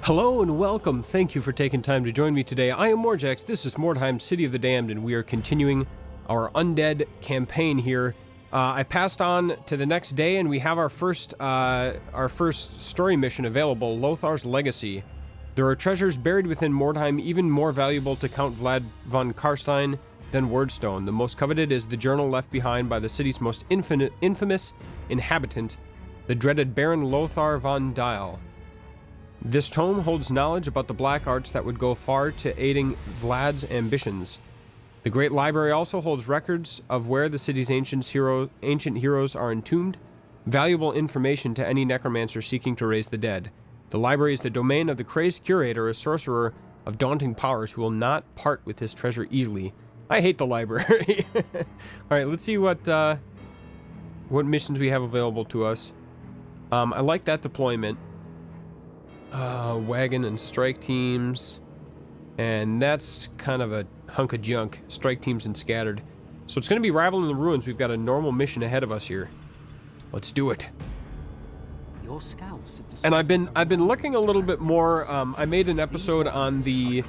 Hello and welcome. Thank you for taking time to join me today. I am Morjax. This is Mordheim, City of the Damned, and we are continuing our Undead campaign here. I passed on to the next day, and we have our first story mission available, Lothar's Legacy. There are treasures buried within Mordheim, even more valuable to Count Vlad von Karstein than Wordstone. The most coveted is the journal left behind by the city's most infamous inhabitant, the dreaded Baron Lothar von Dial. This tome holds knowledge about the black arts that would go far to aiding Vlad's ambitions. The Great Library also holds records of where the city's ancient heroes are entombed, valuable information to any necromancer seeking to raise the dead. The library is the domain of the crazed curator, a sorcerer of daunting powers who will not part with his treasure easily. I hate the library. Alright, let's see what missions we have available to us. I like that deployment. Wagon and strike teams, and that's kind of a hunk of junk. Strike teams and scattered. So it's going to be Rivaling the Ruins. We've got a normal mission ahead of us here. Let's do it. Your scouts and I've been looking a little bit more. I made an episode on the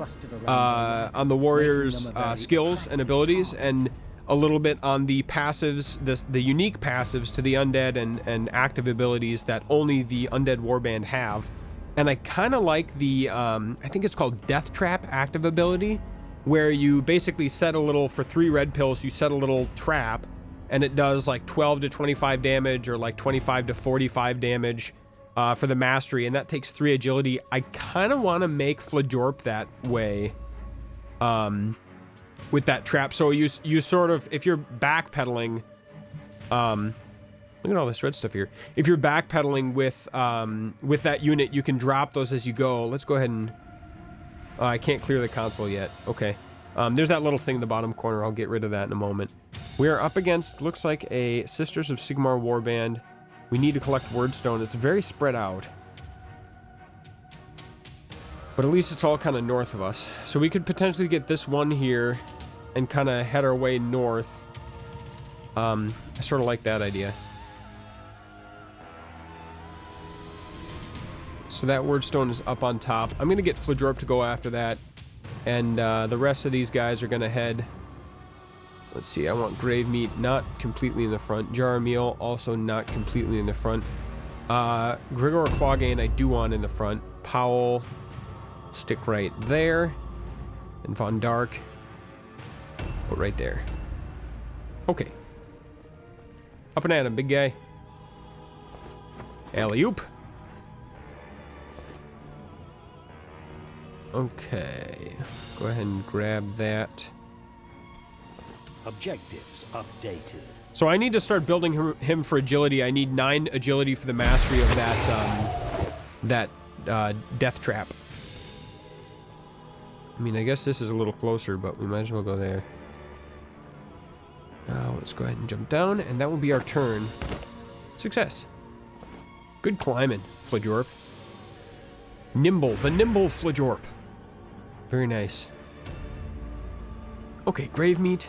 warriors' skills and abilities, and a little bit on the passives, the unique passives to the undead and active abilities that only the undead warband have. And I kind of like the, I think it's called Death Trap active ability, where you basically set a little, for 3 red pills, you set a little trap, and it does like 12 to 25 damage, or like 25 to 45 damage for the mastery, and that takes 3 agility. I kind of want to make Flajorp that way with that trap. So you sort of, if you're backpedaling, look at all this red stuff here. If you're backpedaling with that unit, you can drop those as you go. Let's go ahead and... I can't clear the console yet. Okay. There's that little thing in the bottom corner. I'll get rid of that in a moment. We are up against, looks like, a Sisters of Sigmar warband. We need to collect Wordstone. It's very spread out. But at least it's all kind of north of us. So we could potentially get this one here and kind of head our way north. I sort of like that idea. So that Wordstone is up on top. I'm going to get Flajorp to go after that. And the rest of these guys are going to head... Let's see, I want Grave Meat not completely in the front. Jaramiel also not completely in the front. Grigor Quagain I do want in the front. Powell, stick right there. And Von Dark, put right there. Okay. Up and at him, big guy. Alley-oop. Okay, go ahead and grab that. objectives updated. So I need to start building him for agility. I need 9 agility for the mastery of that death trap. I mean, I guess this is a little closer, but we might as well go there. Let's go ahead and jump down, and that will be our turn. Success. Good climbing, Flajorp. Nimble, the nimble Flajorp. Very nice. Okay, Grave Meat.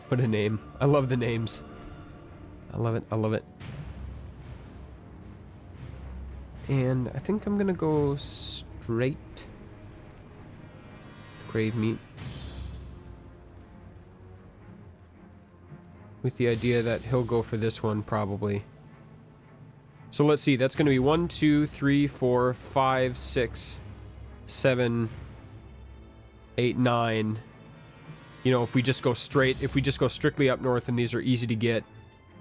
What a name. I love the names. I love it, I love it. And I think I'm gonna go straight. Grave Meat. With the idea that he'll go for this one, probably. So let's see, that's gonna be 1, 2, 3, 4, 5, 6, 7, 8, 9. You know, if we just go straight, if we just go strictly up north, and these are easy to get,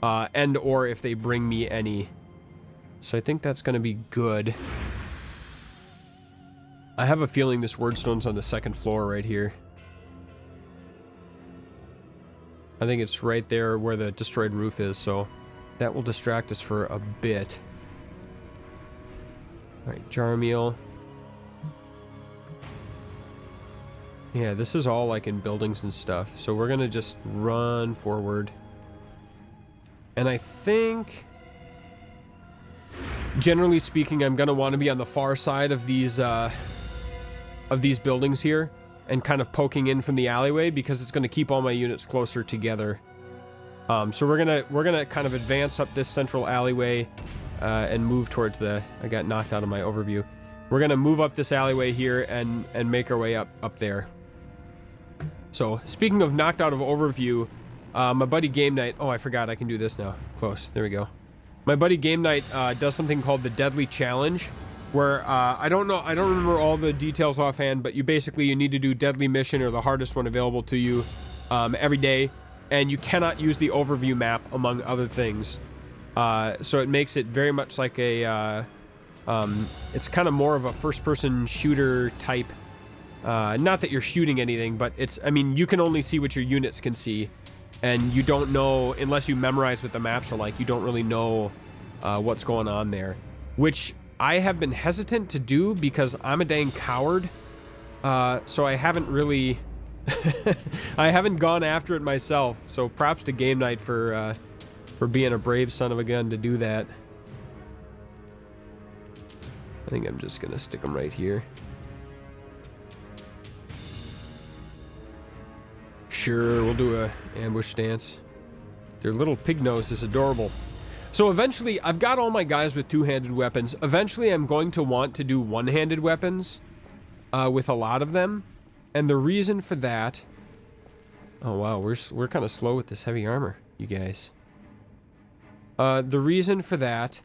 and or if they bring me any. So I think that's going to be good. I have a feeling this Wordstone's on the 2nd floor right here. I think it's right there where the destroyed roof is, so that will distract us for a bit. Alright, Jaramiel. Yeah, this is all like in buildings and stuff. So we're gonna just run forward. And I think, generally speaking, I'm gonna want to be on the far side of these buildings here, and kind of poking in from the alleyway, because it's gonna keep all my units closer together. So we're gonna kind of advance up this central alleyway, and move towards the... I got knocked out of my overview. We're going to move up this alleyway here and make our way up there. So, speaking of knocked out of overview, my buddy Game Night... Oh, I forgot I can do this now. Close. There we go. My buddy Game Night does something called the Deadly Challenge, where I don't remember all the details offhand, but you need to do Deadly Mission or the hardest one available to you every day, and you cannot use the overview map among other things. So it makes it very much like a it's kind of more of a first-person shooter type. Not that you're shooting anything, but I mean, you can only see what your units can see, and you don't know, unless you memorize what the maps are like, you don't really know what's going on there, which I have been hesitant to do because I'm a dang coward. So I haven't really I haven't gone after it myself. So props to Game Night for being a brave son of a gun to do that. I think I'm just gonna stick them right here. Sure, we'll do a ambush stance. Their little pig nose is adorable. So eventually, I've got all my guys with two-handed weapons. Eventually, I'm going to want to do one-handed weapons with a lot of them. And the reason for that... Oh, wow, we're kind of slow with this heavy armor, you guys. The reason for that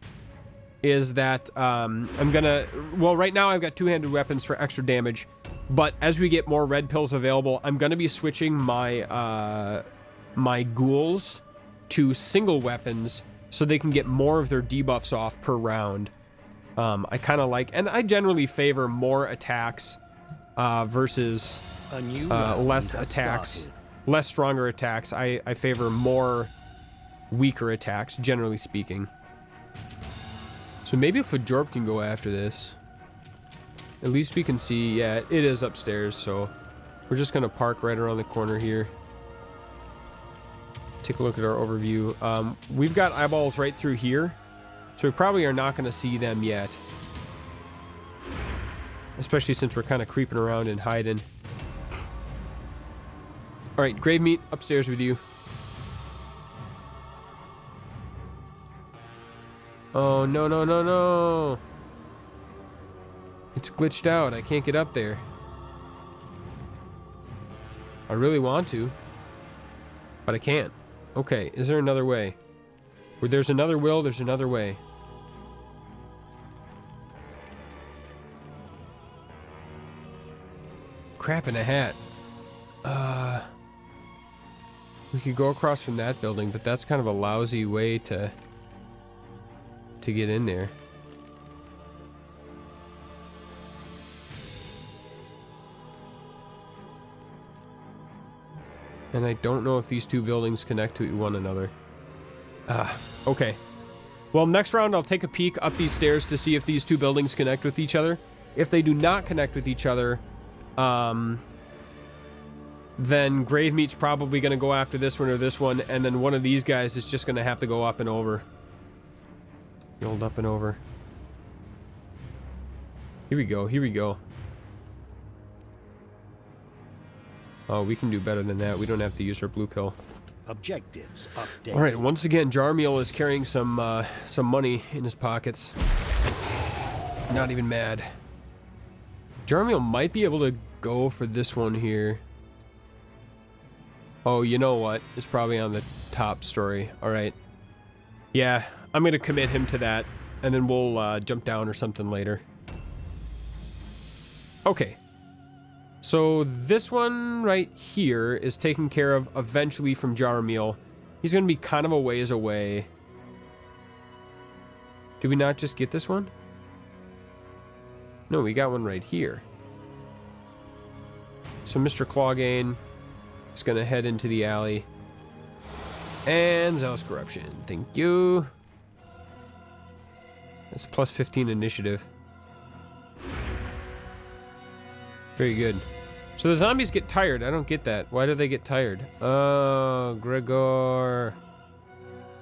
is that I'm gonna... Well, right now, I've got two-handed weapons for extra damage. But as we get more red pills available, I'm going to be switching my, my ghouls to single weapons, so they can get more of their debuffs off per round. I kind of like... And I generally favor more attacks versus less attacks. Less stronger attacks. I favor more weaker attacks, generally speaking. So maybe if Fajorp can go after this. At least we can see... Yeah, it is upstairs, so... We're just going to park right around the corner here. Take a look at our overview. We've got eyeballs right through here, so we probably are not going to see them yet. Especially since we're kind of creeping around and hiding. Alright, Grave Meat, upstairs with you. Oh, no, no, no, no! It's glitched out. I can't get up there. I really want to, but I can't. Okay, is there another way? Where there's another will, there's another way. Crap in a hat. We could go across from that building, but that's kind of a lousy way to get in there. And I don't know if these two buildings connect to one another. Okay. Well, next round I'll take a peek up these stairs to see if these two buildings connect with each other. If they do not connect with each other, then Grave Meat's probably going to go after this one or this one, and then one of these guys is just going to have to go up and over. The old up and over. Here we go, here we go. Oh, we can do better than that. We don't have to use our blue pill. Objectives updated. All right, once again, Jarmiel is carrying some money in his pockets. Not even mad. Jarmiel might be able to go for this one here. Oh, you know what? It's probably on the top story. All right. Yeah, I'm going to commit him to that, and then we'll jump down or something later. Okay. So this one right here is taken care of eventually from Jarmiel. He's going to be kind of a ways away. Did we not just get this one? No, we got one right here. So Mr. Clawgain is going to head into the alley. And Zealous Corruption. Thank you. That's plus 15 initiative. Very good. So the zombies get tired. I don't get that. Why do they get tired? Oh, Gregor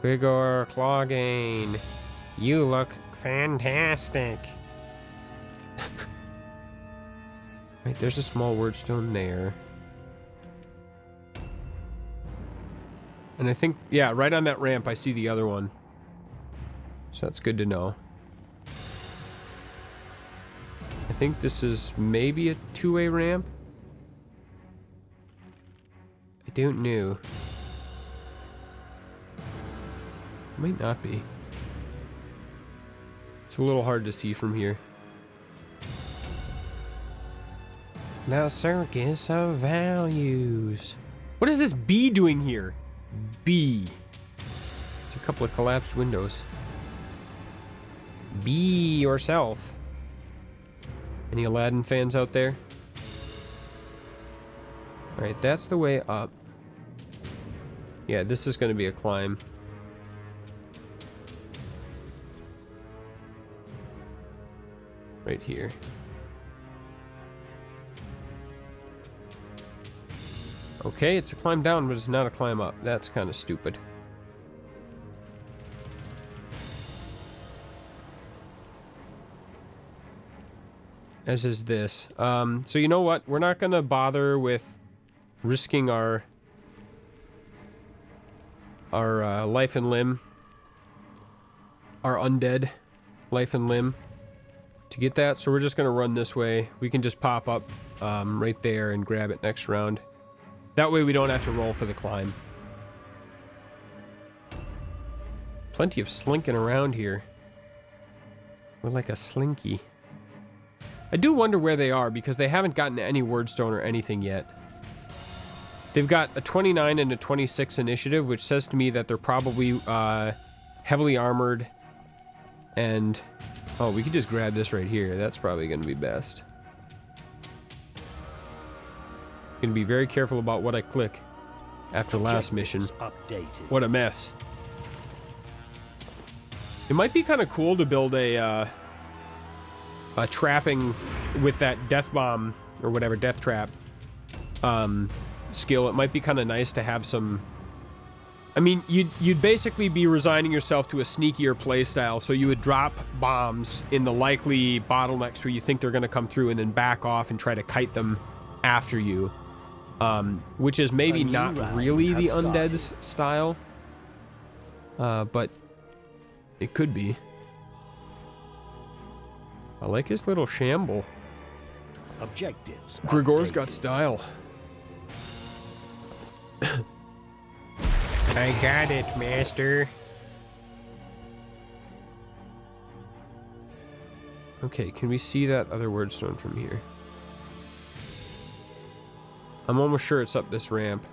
Clawgain. You look fantastic. Right, there's a small wordstone there. And I think, yeah, right on that ramp I see the other one. So that's good to know. I think this is maybe a two-way ramp. I don't know. Might not be. It's a little hard to see from here. The circus of values. What is this bee doing here? Bee. It's a couple of collapsed windows. Be yourself. Any Aladdin fans out there? Alright, that's the way up. Yeah, this is going to be a climb. Right here. Okay, it's a climb down, but it's not a climb up. That's kind of stupid. As is this. So you know what? We're not going to bother with risking our life and limb. Our undead life and limb to get that. So we're just going to run this way. We can just pop up right there and grab it next round. That way we don't have to roll for the climb. Plenty of slinking around here. We're like a slinky. I do wonder where they are because they haven't gotten any wordstone or anything yet. They've got a 29 and a 26 initiative, which says to me that they're probably heavily armored. And, oh, we could just grab this right here. That's probably going to be best. Going to be very careful about what I click after last mission. Updated. What a mess. It might be kind of cool to build a trapping with that death bomb or whatever, death trap skill. It might be kind of nice to have some. I mean, you'd basically be resigning yourself to a sneakier playstyle, so you would drop bombs in the likely bottlenecks where you think they're going to come through and then back off and try to kite them after you, which is maybe not really the undead's style, but it could be. I like his little shamble. Objectives. Grigor's got style. I got it, master. Okay, can we see that other wordstone from here? I'm almost sure it's up this ramp.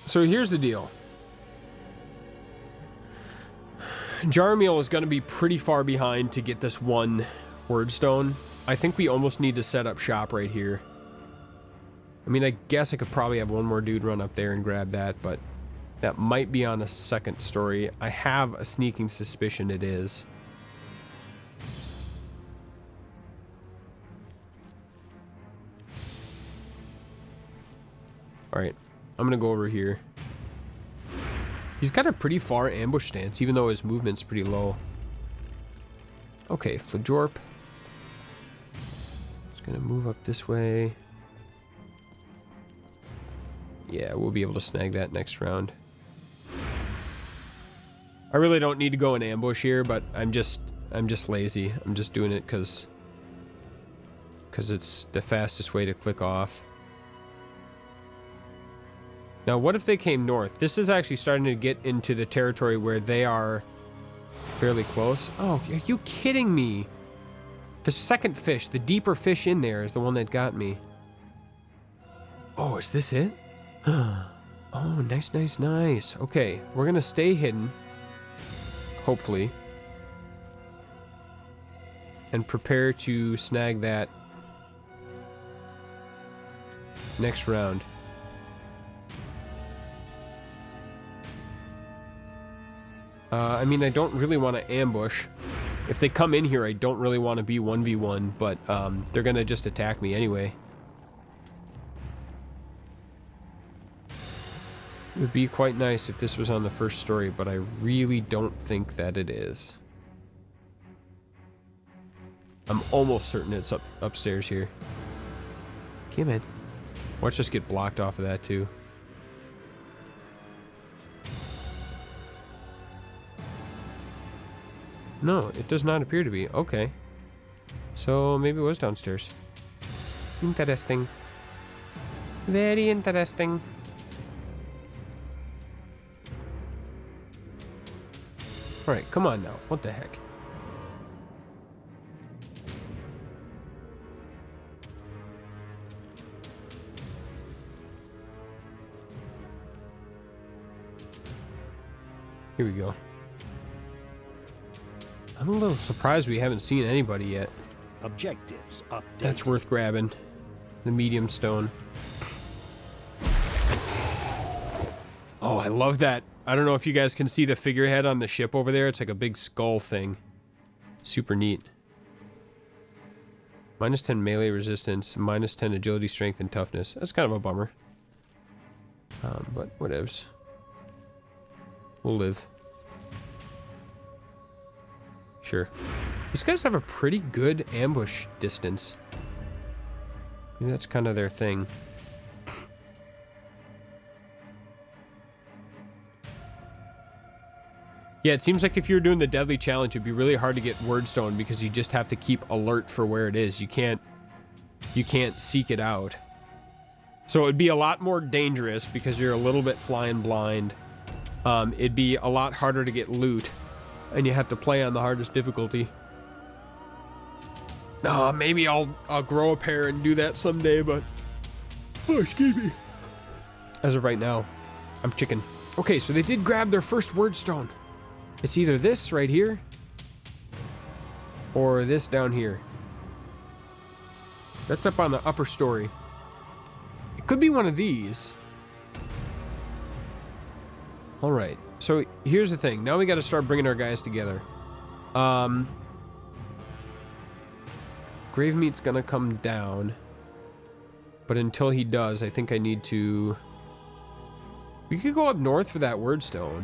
So here's the deal. Jarmiel is going to be pretty far behind to get this one wordstone. I think we almost need to set up shop right here. I mean, I guess I could probably have one more dude run up there and grab that, but that might be on a second story. I have a sneaking suspicion it is. Alright, I'm going to go over here. He's got a pretty far ambush stance, even though his movement's pretty low. Okay, Flajorp. Just gonna move up this way. Yeah, we'll be able to snag that next round. I really don't need to go in ambush here, but I'm just lazy. I'm just doing it because it's the fastest way to click off. Now, what if they came north? This is actually starting to get into the territory where they are fairly close. Oh, are you kidding me? The second fish, the deeper fish in there, is the one that got me. Oh, is this it? Oh, nice, nice, nice. Okay, we're going to stay hidden. Hopefully. And prepare to snag that next round. I mean, I don't really want to ambush. If they come in here, I don't really want to be 1v1, but they're going to just attack me anyway. It would be quite nice if this was on the first story, but I really don't think that it is. I'm almost certain it's upstairs here. Come in. Watch us get blocked off of that too. No, it does not appear to be. Okay. So maybe it was downstairs. Interesting. Very interesting. Alright, come on now. What the heck? Here we go. I'm a little surprised we haven't seen anybody yet. Objectives updated. That's worth grabbing. The medium stone. Oh, I love that. I don't know if you guys can see the figurehead on the ship over there. It's like a big skull thing. Super neat. Minus 10 melee resistance, minus 10 agility, strength, and toughness. That's kind of a bummer. But whatevs. We'll live. Sure. These guys have a pretty good ambush distance. Maybe that's kind of their thing. Yeah, it seems like if you're doing the deadly challenge, it'd be really hard to get wordstone because you just have to keep alert for where it is. You can't seek it out. So it'd be a lot more dangerous because you're a little bit flying blind. It'd be a lot harder to get loot, and you have to play on the hardest difficulty. Maybe I'll grow a pair and do that someday, but oh, excuse me. As of right now, I'm chicken. Okay, so they did grab their first wordstone. It's either this right here or this down here. That's up on the upper story. It could be one of these. All right. So here's the thing. Now we got to start bringing our guys together. Gravemeat's going to come down. But until he does, I think I need to... We could go up north for that wordstone.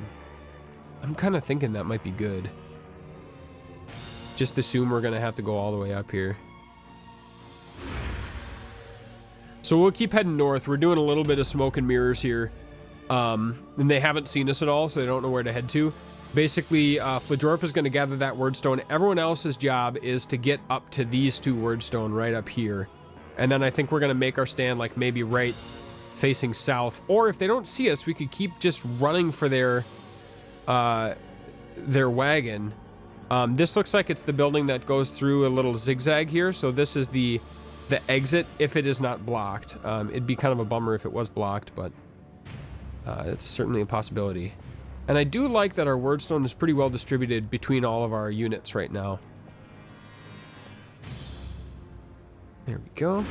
I'm kind of thinking that might be good. Just assume we're going to have to go all the way up here. So we'll keep heading north. We're doing a little bit of smoke and mirrors here. And they haven't seen us at all, so they don't know where to head to. Basically, Flajorp is going to gather that wordstone. Everyone else's job is to get up to these two wordstone right up here. And then I think we're going to make our stand like maybe right facing south. Or if they don't see us, we could keep just running for their wagon. This looks like it's the building that goes through a little zigzag here. So this is the exit if it is not blocked. It'd be kind of a bummer if it was blocked, but it's certainly a possibility. And I do like that our wordstone is pretty well distributed between all of our units right now. There we go.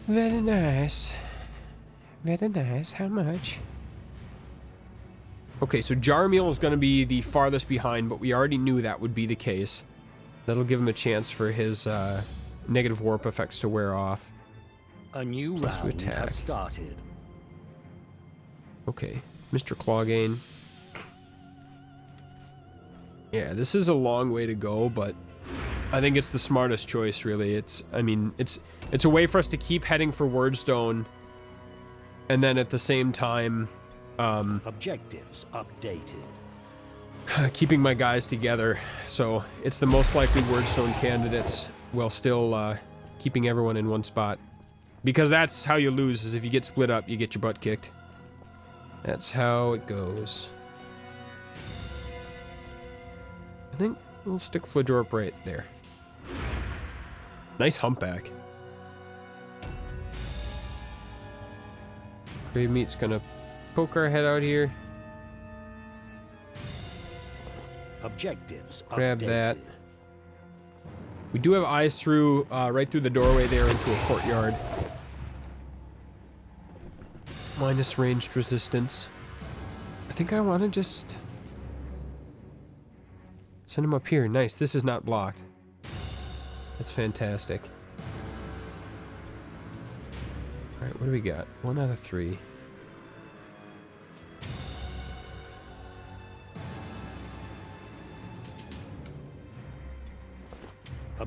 Very nice. Very nice. How much? Okay, so Jarmiel is going to be the farthest behind, but we already knew that would be the case. That'll give him a chance for his negative warp effects to wear off. A new round has started. Okay, Mr. Clawgain. Yeah, this is a long way to go, but I think it's the smartest choice, really. It's a way for us to keep heading for wordstone, and then at the same time, objectives updated. Keeping my guys together. So it's the most likely wordstone candidates while still keeping everyone in one spot. Because that's how you lose, is if you get split up, you get your butt kicked. That's how it goes. I think we'll stick Flajorp right there. Nice humpback. Gravemeat's gonna poke our head out here. Objectives grab updated. That. We do have eyes through, right through the doorway there into a courtyard. Minus ranged resistance. I think I want to just send him up here. Nice. This is not blocked. That's fantastic. Alright, what do we got? 1 out of 3.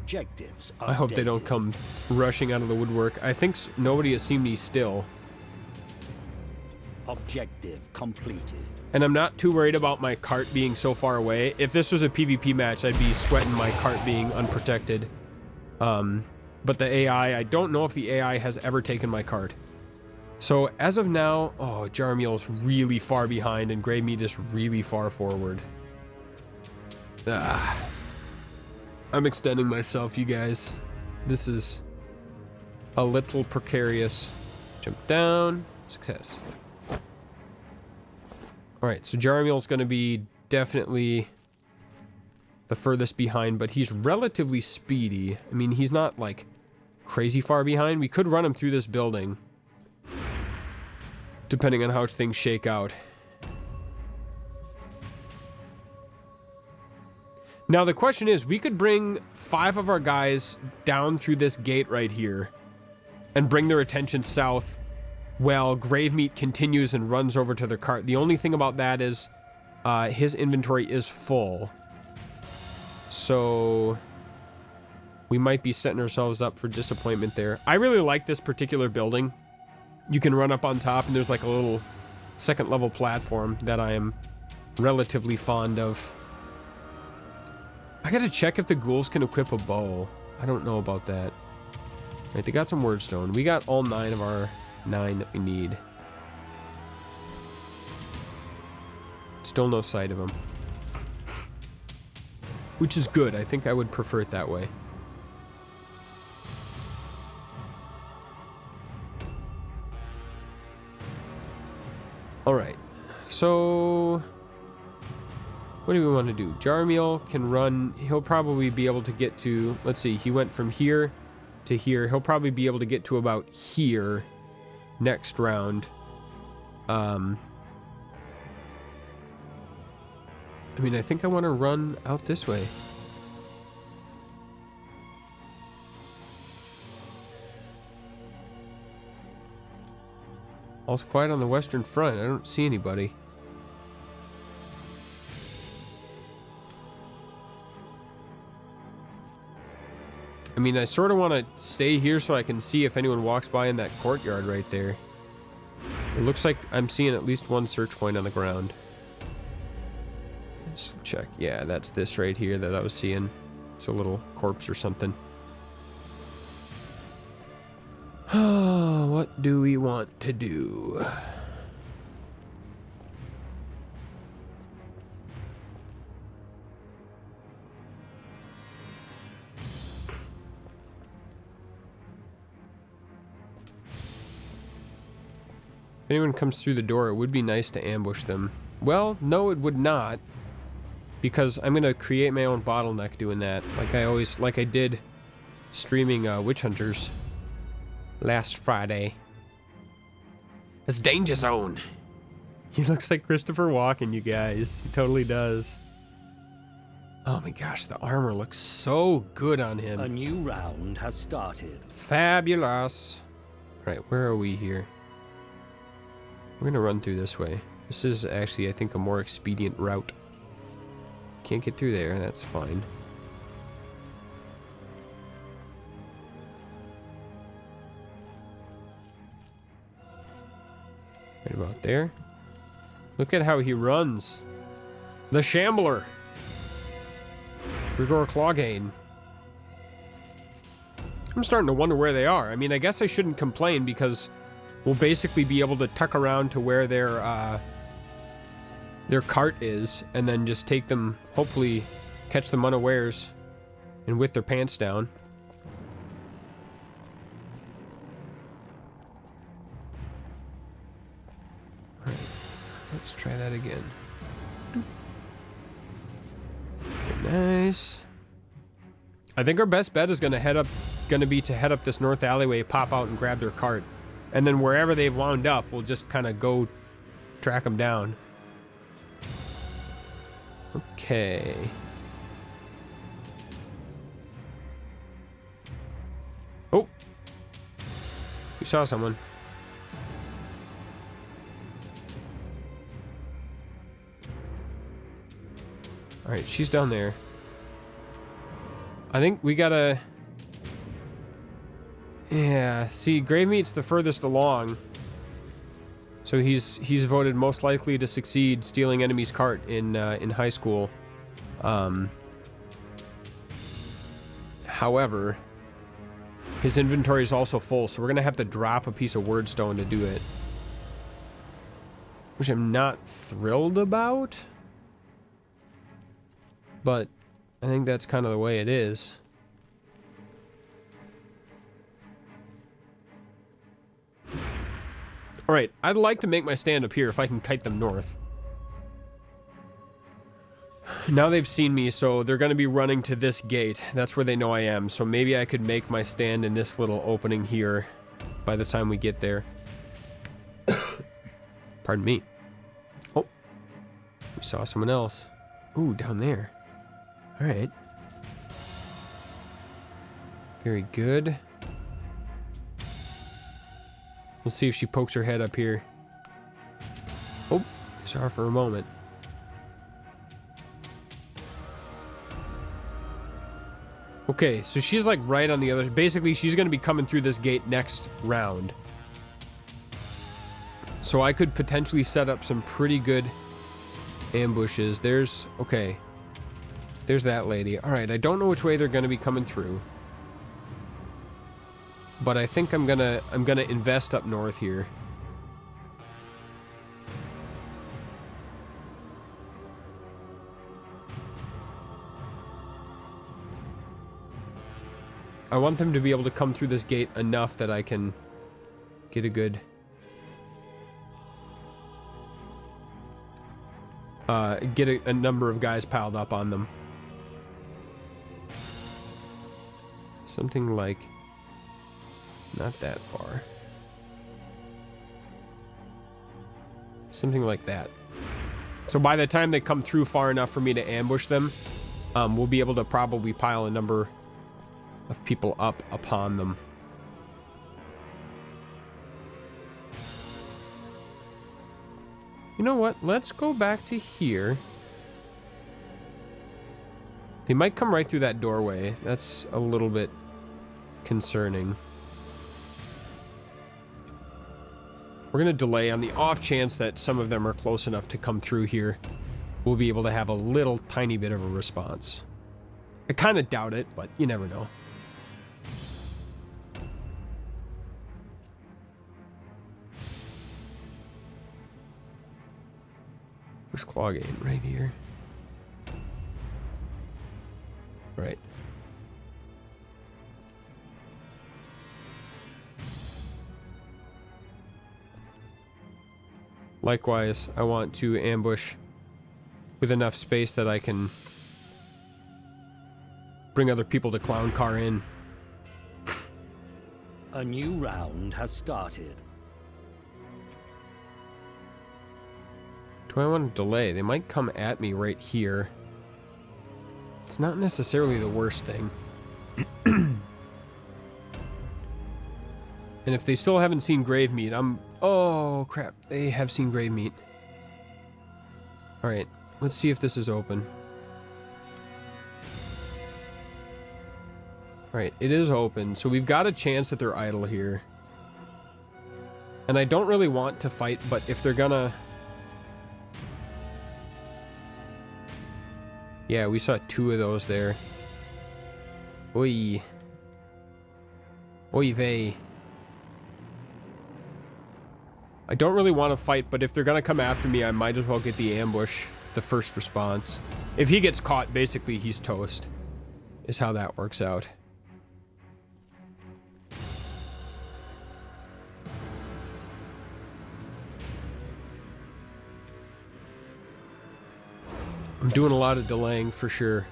Objectives updated. I hope they don't come rushing out of the woodwork. I think nobody has seen me still. Objective completed. And I'm not too worried about my cart being so far away. If this was a PvP match, I'd be sweating my cart being unprotected. But the AI, I don't know if the AI has ever taken my cart. So as of now, oh, Jarmiel's really far behind and Grey Meat is really far forward. I'm extending myself, you guys. This is a little precarious. Jump down. Success. Alright, so Jarmiel's going to be definitely the furthest behind, but he's relatively speedy. I mean, he's not, like, crazy far behind. We could run him through this building, depending on how things shake out. Now, the question is, we could bring 5 of our guys down through this gate right here and bring their attention south while Gravemeat continues and runs over to their cart. The only thing about that is his inventory is full. So we might be setting ourselves up for disappointment there. I really like this particular building. You can run up on top and there's like a little second level platform that I am relatively fond of. I gotta check if the ghouls can equip a bow. I don't know about that. Right, they got some wordstone. We got all 9 of our 9 that we need. Still no sight of them. Which is good. I think I would prefer it that way. Alright. So what do we want to do? Jarmiel can run. He'll probably be able to get to... Let's see. He went from here to here. He'll probably be able to get to about here next round. I mean, I think I want to run out this way. All's quiet on the western front. I don't see anybody. I mean, I sort of want to stay here so I can see if anyone walks by in that courtyard right there. It looks like I'm seeing at least one search point on the ground. Let's check. Yeah, that's this right here that I was seeing. It's a little corpse or something. What do we want to do? If anyone comes through the door, it would be nice to ambush them. Well, no, it would not. Because I'm going to create my own bottleneck doing that. Like I did streaming Witch Hunters last Friday. It's Danger Zone. He looks like Christopher Walken, you guys. He totally does. Oh my gosh, the armor looks so good on him. A new round has started. Fabulous. Alright, where are we here? We're gonna run through this way. This is actually, I think, a more expedient route. Can't get through there, that's fine. Right about there. Look at how he runs. The Shambler. Grigor Cloghain. I'm starting to wonder where they are. I mean, I guess I shouldn't complain because we'll basically be able to tuck around to where their cart is and then just take them, hopefully catch them unawares and with their pants down. Alright, let's try that again. Nice. I think our best bet is gonna be to head up this north alleyway, pop out and grab their cart. And then wherever they've wound up, we'll just kind of go track them down. Okay. Oh. We saw someone. Alright, she's down there. I think we gotta... Yeah, see, Gravemeat's the furthest along. So he's voted most likely to succeed stealing enemy's cart in high school. However, his inventory is also full, so we're gonna have to drop a piece of wordstone to do it. Which I'm not thrilled about. But I think that's kind of the way it is. Alright, I'd like to make my stand up here if I can kite them north. Now they've seen me, so they're going to be running to this gate. That's where they know I am. So maybe I could make my stand in this little opening here by the time we get there. Pardon me. Oh, we saw someone else. Ooh, down there. Alright. Very good. We'll see if she pokes her head up here. Oh, saw her for a moment. Okay, so she's like right on the other... Basically, she's going to be coming through this gate next round. So I could potentially set up some pretty good ambushes. There's... Okay. There's that lady. Alright, I don't know which way they're going to be coming through. But I think I'm gonna invest up north here. I want them to be able to come through this gate enough that I can get a good get a number of guys piled up on them. Something like... Not that far. Something like that. So by the time they come through far enough for me to ambush them, we'll be able to probably pile a number of people up upon them. You know what? Let's go back to here. They might come right through that doorway. That's a little bit concerning. We're going to delay on the off chance that some of them are close enough to come through here. We'll be able to have a little tiny bit of a response. I kind of doubt it, but you never know. Where's Clawgate? Right here. Right. Likewise, I want to ambush with enough space that I can bring other people to Clown Car in. A new round has started. Do I want to delay? They might come at me right here. It's not necessarily the worst thing. And if they still haven't seen Gravemeat, I'm... Oh, crap. They have seen Gravemeat. Alright, let's see if this is open. Alright, it is open, so we've got a chance that they're idle here. And I don't really want to fight, but if they're gonna... Yeah, we saw 2 of those there. Oi. Oy vey. I don't really want to fight, but if they're gonna come after me, I might as well get the ambush, the first response. If he gets caught, basically he's toast, is how that works out. I'm doing a lot of delaying for sure.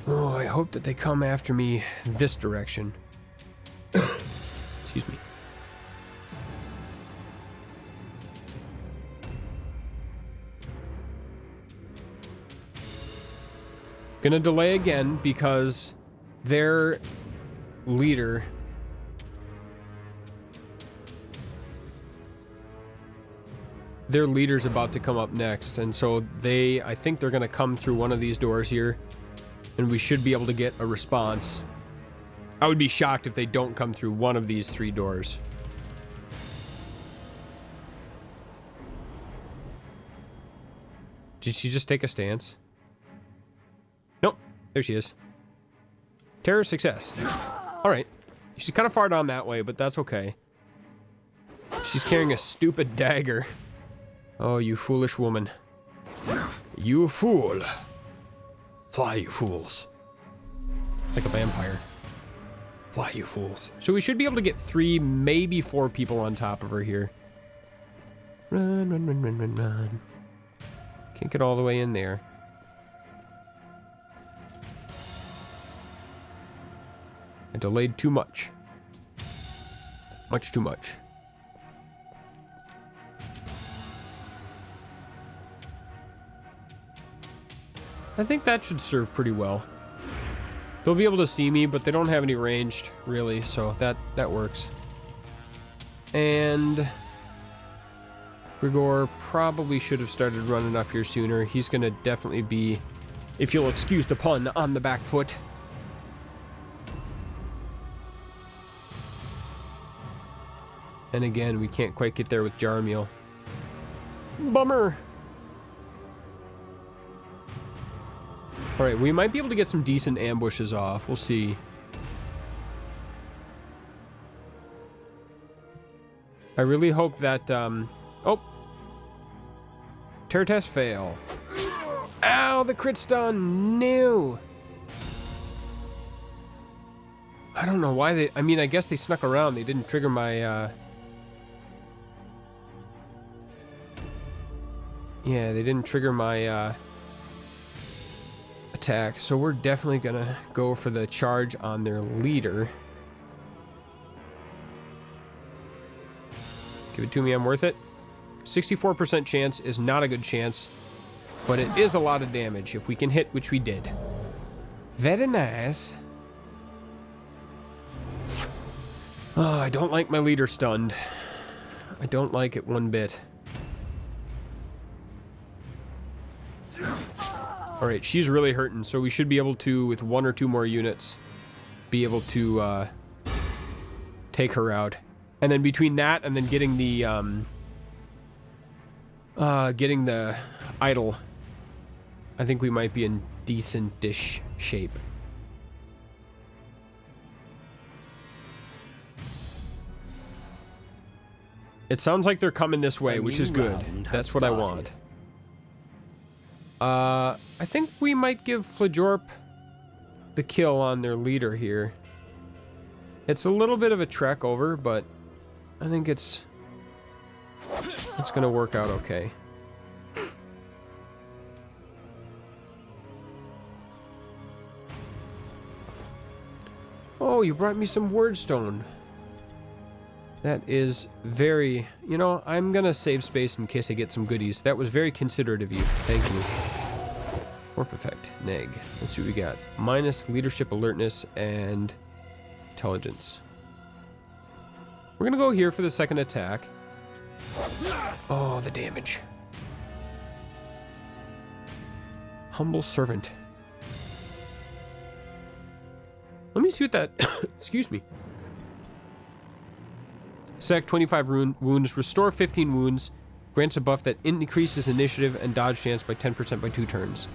Oh, I hope that they come after me this direction. Excuse me. Gonna delay again because their leader's about to come up next, and so I think they're gonna come through one of these doors here And we should be able to get a response. I would be shocked if they don't come through one of these 3 doors. Did she just take a stance? Nope. There she is. Terror success. Alright. She's kind of far down that way, but that's okay. She's carrying a stupid dagger. Oh, you foolish woman. You fool. Fly, you fools. Like a vampire. Fly, you fools. So we should be able to get 3, maybe 4 people on top of her here. Run, run, run, run, run, run. Can't get all the way in there. I delayed too much. Much too much. I think that should serve pretty well. They'll be able to see me, but they don't have any ranged, really, so that works. And Grigor probably should have started running up here sooner. He's gonna definitely be, if you'll excuse the pun, on the back foot. And again, we can't quite get there with Jarmiel. Bummer! Alright, we might be able to get some decent ambushes off. We'll see. I really hope that, oh! Terror test fail. Ow, the crit's done! No! I don't know why they... I mean, I guess they snuck around. They didn't trigger my, yeah, they didn't trigger my, attack. So we're definitely gonna go for the charge on their leader. Give it to me, I'm worth it. 64% chance is not a good chance, but it is a lot of damage if we can hit, which we did. Very nice. Oh, I don't like my leader stunned. I don't like it one bit. Alright, she's really hurting, so we should be able to, with 1 or 2 more units, be able to take her out. And then between that and then getting the idol, I think we might be in decent-ish shape. It sounds like they're coming this way, which is good. That's what I want. I think we might give Flajorp the kill on their leader here. It's a little bit of a trek over, but I think it's gonna work out okay. Oh, you brought me some wordstone. That is very... You know, I'm gonna save space in case I get some goodies. That was very considerate of you. Thank you. Or perfect. Neg. Let's see what we got. Minus leadership, alertness, and intelligence. We're gonna go here for the second attack. Oh, the damage. Humble servant. Let me see what that... Excuse me. Sack 25 wounds, restore 15 wounds, grants a buff that increases initiative and dodge chance by 10% by 2 turns.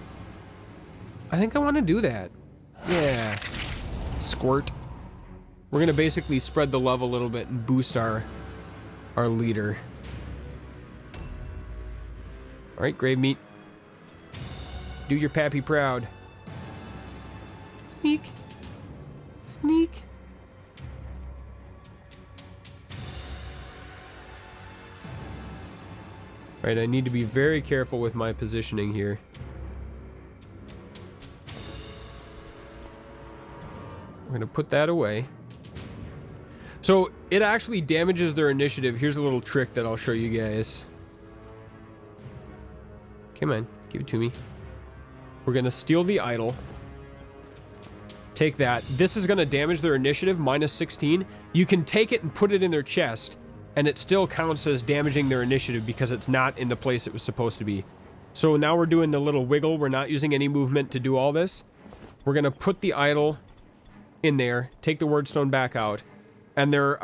I think I want to do that. Yeah. Squirt. We're going to basically spread the love a little bit and boost our leader. Alright, Grave Meat. Do your pappy proud. Sneak. Sneak. Alright, I need to be very careful with my positioning here. We're going to put that away. So, it actually damages their initiative. Here's a little trick that I'll show you guys. Come on, give it to me. We're going to steal the idol. Take that. This is going to damage their initiative, minus 16. You can take it and put it in their chest, and it still counts as damaging their initiative because it's not in the place it was supposed to be. So now we're doing the little wiggle. We're not using any movement to do all this. We're going to put the idol in there, take the wordstone back out, and they're,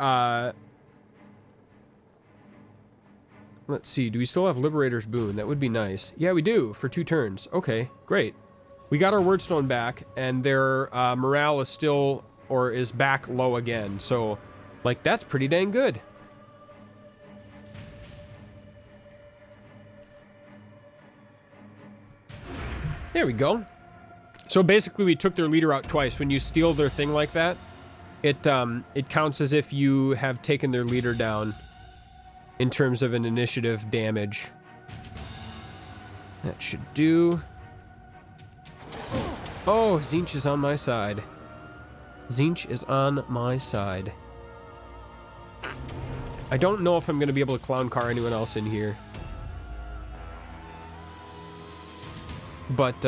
let's see, do we still have Liberator's Boon? That would be nice. Yeah, we do, for 2 turns. Okay, great. We got our wordstone back, and their morale is still, or is back low again, so, like, that's pretty dang good. There we go. So basically we took their leader out twice. When you steal their thing like that, it counts as if you have taken their leader down in terms of an initiative damage. That should do. Oh, Tzeentch is on my side. Tzeentch is on my side. I don't know if I'm going to be able to clown car anyone else in here. But,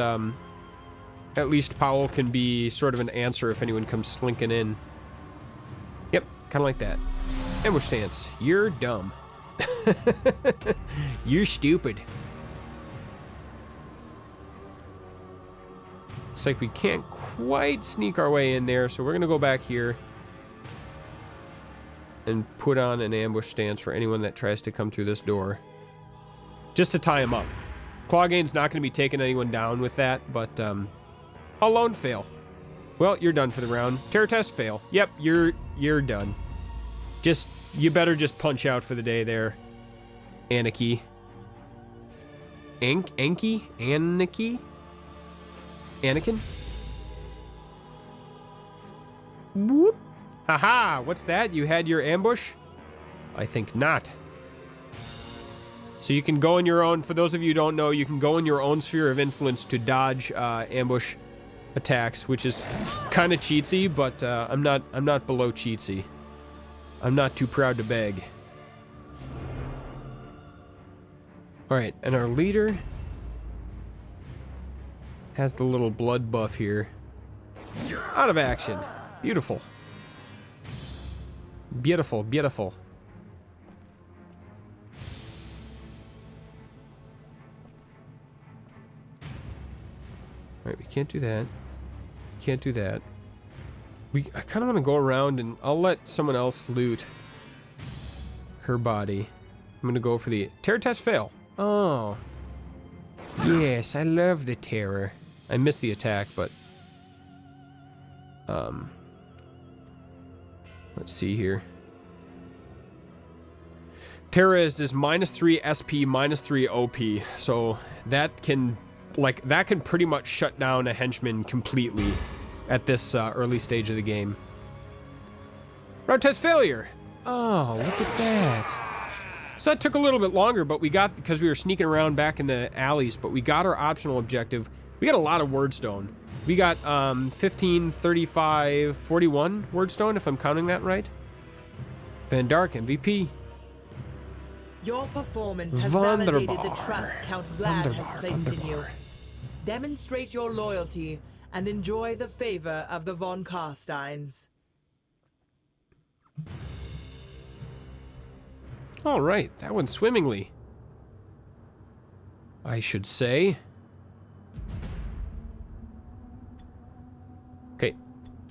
at least Powell can be sort of an answer if anyone comes slinking in. Yep, kind of like that. Ambush stance. You're dumb. You're stupid. Looks like we can't quite sneak our way in there, so we're going to go back here and put on an ambush stance for anyone that tries to come through this door. Just to tie them up. Clawgain's not going to be taking anyone down with that, but, Alone fail. Well, you're done for the round. Terror test fail. Yep, you're done. You better just punch out for the day there, Anarchy. Anki? Anarchy? Anakin? Whoop. Haha, what's that? You had your ambush? I think not. So you can go in your own, for those of you who don't know, you can go in your own sphere of influence to dodge ambush attacks, which is kind of cheatsy, but I'm not below cheatsy. I'm not too proud to beg. All right, and our leader has the little blood buff here. Out of action. Beautiful. Beautiful, beautiful. All right, we can't do that. Can't do that. I kind of want to go around and I'll let someone else loot her body. I'm going to go for the terror test fail. Oh. Yes, I love the terror. I missed the attack, but let's see here. Terror is this -3 SP, -3 OP. So that can pretty much shut down a henchman completely at this early stage of the game. Round test failure. Oh, look at that. So that took a little bit longer, but we got, because we were sneaking around back in the alleys, but we got our optional objective. We got a lot of wordstone. We got 15, 35, 41 wordstone, if I'm counting that right. Van Dark MVP. Your performance has validated the trust Count Vlad has placed in you. Demonstrate your loyalty and enjoy the favor of the von Carsteins. All right, that went swimmingly, I should say. Okay,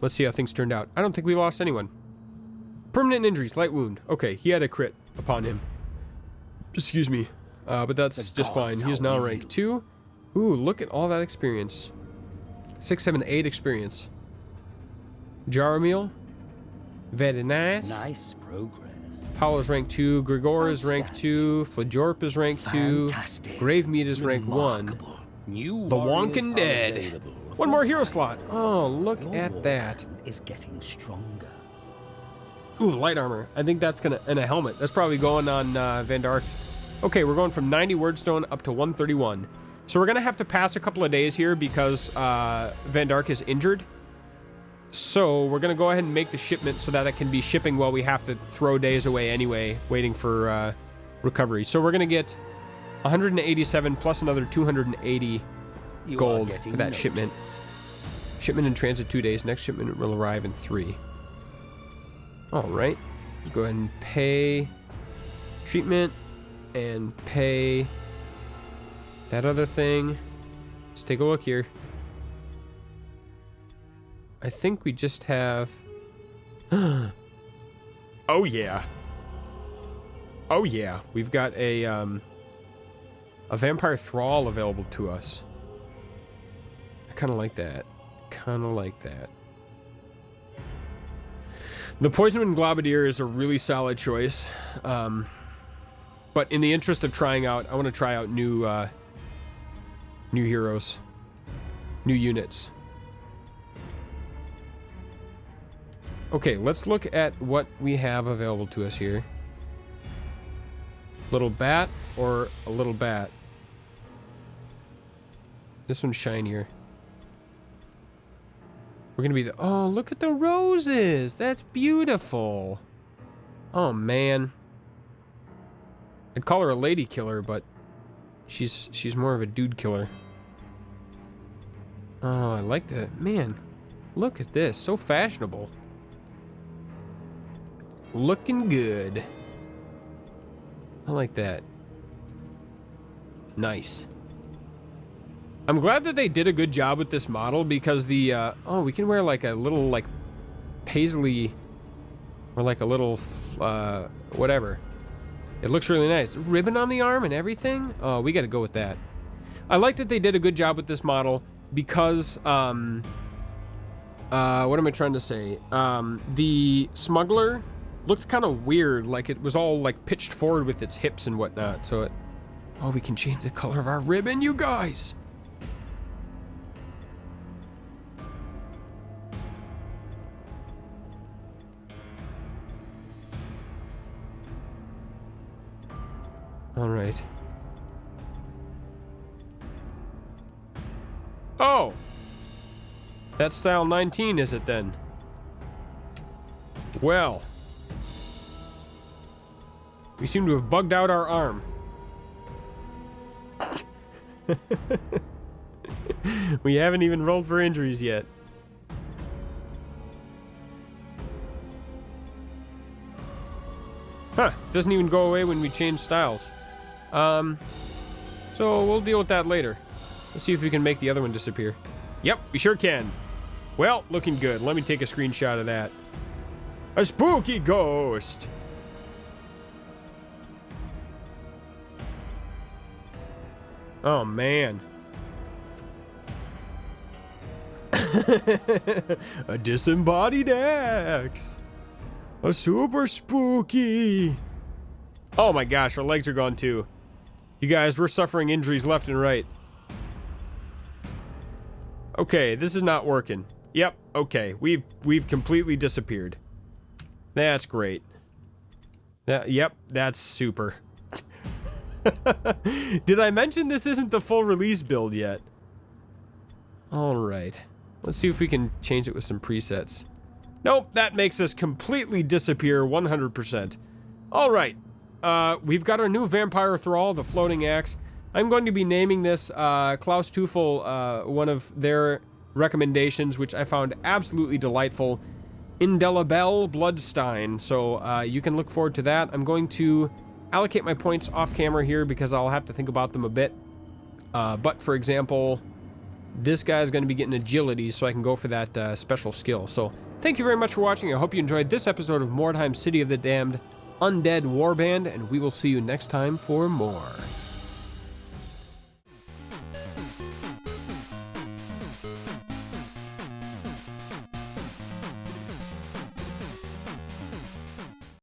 let's see how things turned out. I don't think we lost anyone. Permanent injuries, light wound. Okay, he had a crit upon him. Excuse me, but that's just fine. He is now rank 2. Ooh, look at all that experience. 6, 7, 8 experience. Jaromil. Very nice. Nice progress. Paul is rank 2. Grigor is rank 2. Flajorp is rank 2. Fantastic. Gravemead is rank 1. New The warriors Wonkin' are Dead. available. One more hero slot. Oh, look Your at that. warband is getting stronger. Ooh, light armor. I think that's gonna, and a helmet. That's probably going on Van Dark. Okay, we're going from 90 wordstone up to 131. So we're gonna have to pass a couple of days here because Van Dark is injured. So we're gonna go ahead and make the shipment so that it can be shipping while we have to throw days away anyway, waiting for recovery. So we're gonna get 187 plus another 280 You gold are getting for that noticed. shipment. Shipment in transit 2 days. Next shipment will arrive in 3. All right. Let's go ahead and pay treatment and pay that other thing. Let's take a look here. I think we just have... Oh, yeah. Oh, yeah. We've got a vampire thrall available to us. I kind of like that. Kind of like that. The Poisonwind Globadier is a really solid choice. But in the interest of trying out, I want to try out new heroes. New units. Okay, let's look at what we have available to us here. Little bat or a little bat? This one's shinier. We're gonna be the... Oh, look at the roses! That's beautiful! Oh, man. I'd call her a lady killer, but she's more of a dude killer. Oh, I like that. Man, look at this. So fashionable. Looking good. I like that. Nice. I'm glad that they did a good job with this model because the, oh, we can wear like a little, like, paisley, or like a little, whatever. It looks really nice. Ribbon on the arm and everything? Oh, we gotta go with that. I like that they did a good job with this model because, what am I trying to say? The smuggler looked kind of weird, like it was all like pitched forward with its hips and whatnot, so it... Oh, we can change the color of our ribbon, you guys! Alright. Oh! That's style 19, is it then? Well. We seem to have bugged out our arm. We haven't even rolled for injuries yet. Huh, doesn't even go away when we change styles. So we'll deal with that later. Let's see if we can make the other one disappear. Yep, we sure can. Well, looking good. Let me take a screenshot of that. A spooky ghost! Oh, man. A disembodied axe. A super spooky. Oh my gosh, our legs are gone too. You guys, we're suffering injuries left and right. Okay, this is not working. Yep, okay. We've completely disappeared. That's great. Yep, that's super. Did I mention this isn't the full release build yet? Alright. Let's see if we can change it with some presets. Nope, that makes us completely disappear 100%. Alright. We've got our new Vampire Thrall, the Floating Axe. I'm going to be naming this Klaus Teufel, one of their recommendations, which I found absolutely delightful. Indelible Bloodstein. So you can look forward to that. I'm going to allocate my points off camera here because I'll have to think about them a bit. But for example, this guy's going to be getting agility, so I can go for that special skill. So thank you very much for watching. I hope you enjoyed this episode of Mordheim City of the Damned Undead Warband, and we will see you next time for more.